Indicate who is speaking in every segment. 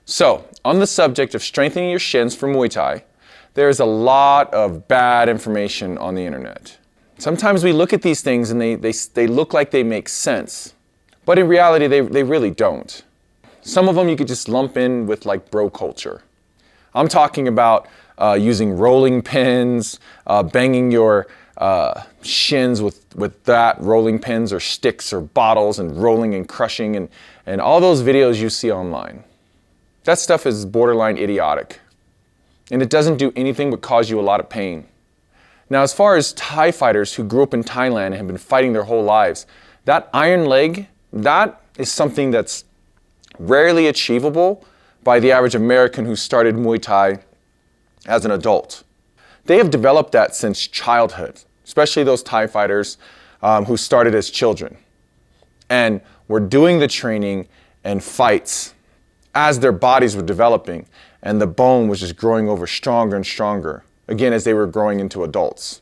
Speaker 1: So, on the subject of strengthening your shins for Muay Thai, there's a lot of bad information on the internet. Sometimes we look at these things and they look like they make sense, but in reality they really don't. Some of them you could just lump in with like bro culture. I'm talking about using rolling pins, banging your shins with that rolling pins or sticks or bottles and rolling and crushing and all those videos you see online. That stuff is borderline idiotic, and it doesn't do anything but cause you a lot of pain. Now, as far as Thai fighters who grew up in Thailand and have been fighting their whole lives, that iron leg, that is something that's rarely achievable by the average American who started Muay Thai as an adult. They have developed that since childhood, especially those Thai fighters who started as children and were doing the training and fights as their bodies were developing, and the bone was just growing over stronger and stronger, again, as they were growing into adults.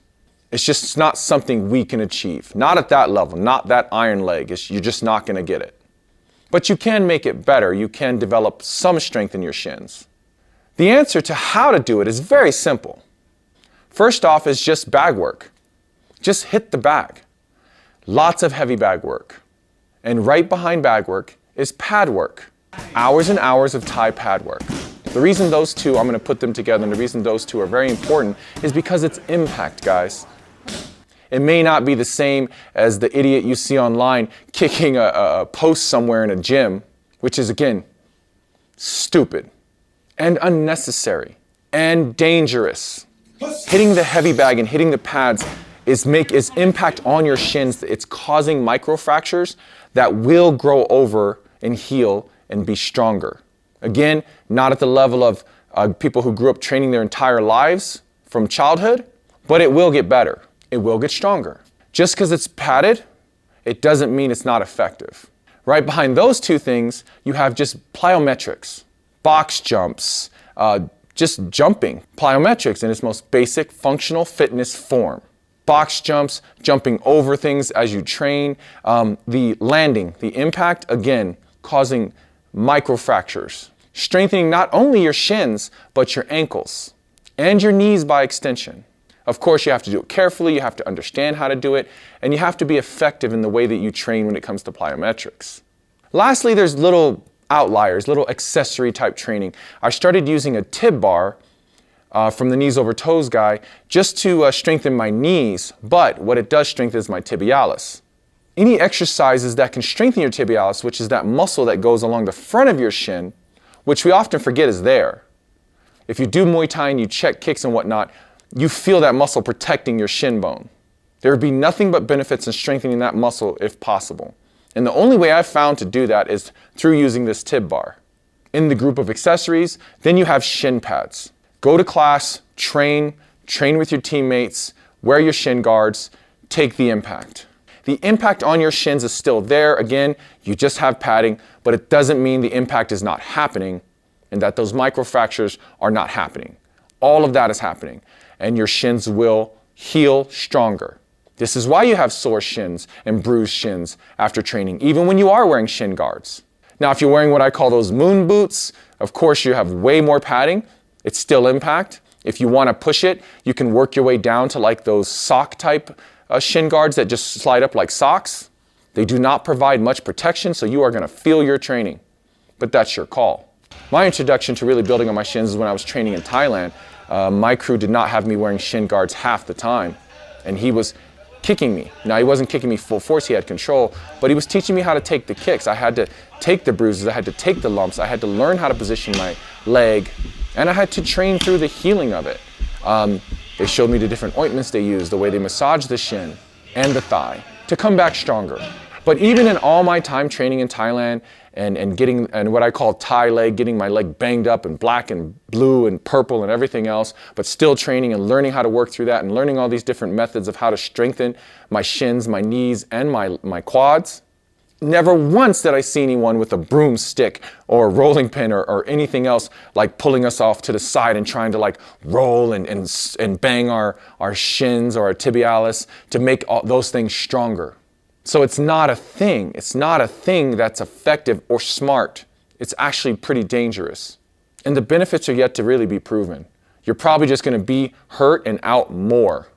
Speaker 1: It's just not something we can achieve. Not at that level, not that iron leg. You're just not going to get it. But you can make it better. You can develop some strength in your shins. The answer to how to do it is very simple. First off is just bag work. Just hit the bag. Lots of heavy bag work. And right behind bag work is pad work. Hours and hours of Thai pad work. The reason those two, I'm going to put them together, and the reason those two are very important is because it's impact, guys. It may not be the same as the idiot you see online kicking a post somewhere in a gym, which is, again, stupid and unnecessary and dangerous. Hitting the heavy bag and hitting the pads is impact on your shins. It's causing microfractures that will grow over and heal and be stronger. Again, not at the level of people who grew up training their entire lives from childhood, but it will get better. It will get stronger. Just because it's padded, it doesn't mean it's not effective. Right behind those two things, you have just plyometrics, box jumps, just jumping. Plyometrics in its most basic functional fitness form. Box jumps, jumping over things as you train, the landing, the impact, again, causing microfractures. Strengthening not only your shins, but your ankles and your knees by extension. Of course, you have to do it carefully, you have to understand how to do it, and you have to be effective in the way that you train when it comes to plyometrics. Lastly, there's little outliers, little accessory type training. I started using a tib bar from the knees over toes guy just to strengthen my knees, but what it does strengthen is my tibialis. Any exercises that can strengthen your tibialis, which is that muscle that goes along the front of your shin, which we often forget is there. If you do Muay Thai and you check kicks and whatnot, you feel that muscle protecting your shin bone. There would be nothing but benefits in strengthening that muscle if possible. And the only way I've found to do that is through using this tib bar. In the group of accessories, then you have shin pads. Go to class, train with your teammates, wear your shin guards, take the impact. The impact on your shins is still there. Again, you just have padding, but it doesn't mean the impact is not happening and that those microfractures are not happening. All of that is happening, and your shins will heal stronger. This is why you have sore shins and bruised shins after training, even when you are wearing shin guards. Now, if you're wearing what I call those moon boots, of course you have way more padding. It's still impact. If you want to push it, you can work your way down to like those sock type shin guards that just slide up like socks. They do not provide much protection, so you are going to feel your training, but that's your call. My introduction to really building on my shins is when I was training in Thailand. My crew did not have me wearing shin guards half the time, and he was kicking me. Now, he wasn't kicking me full force, he had control, but he was teaching me how to take the kicks. I had to take the bruises, I had to take the lumps, I had to learn how to position my leg, and I had to train through the healing of it. They showed me the different ointments they use, the way they massage the shin and the thigh to come back stronger. But even in all my time training in Thailand and what I call Thai leg, getting my leg banged up and black and blue and purple and everything else, but still training and learning how to work through that and learning all these different methods of how to strengthen my shins, my knees, and my quads. Never once did I see anyone with a broomstick or a rolling pin or anything else like pulling us off to the side and trying to like roll and bang our shins or our tibialis to make all those things stronger. So it's not a thing. It's not a thing that's effective or smart it's actually pretty dangerous. And the benefits are yet to really be proven. You're probably just going to be hurt and out more.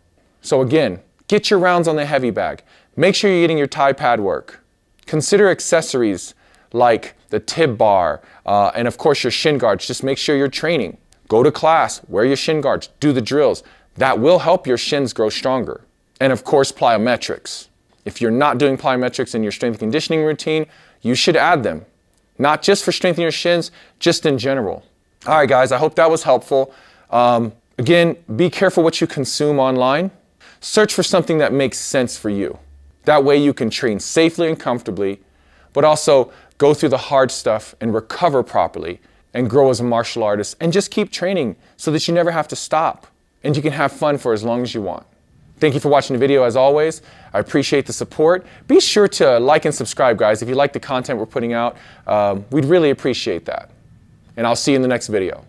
Speaker 1: So again, get your rounds on the heavy bag. Make sure you're getting your Thai pad work. Consider accessories like the tib bar and of course your shin guards. Just make sure you're training. Go to class, wear your shin guards, do the drills. That will help your shins grow stronger. And of course, plyometrics. If you're not doing plyometrics in your strength and conditioning routine, you should add them. Not just for strengthening your shins, just in general. All right, guys, I hope that was helpful. Again, be careful what you consume online. Search for something that makes sense for you. That way you can train safely and comfortably, but also go through the hard stuff and recover properly and grow as a martial artist and just keep training so that you never have to stop and you can have fun for as long as you want. Thank you for watching the video as always. I appreciate the support. Be sure to like and subscribe, guys. If you like the content we're putting out, we'd really appreciate that. And I'll see you in the next video.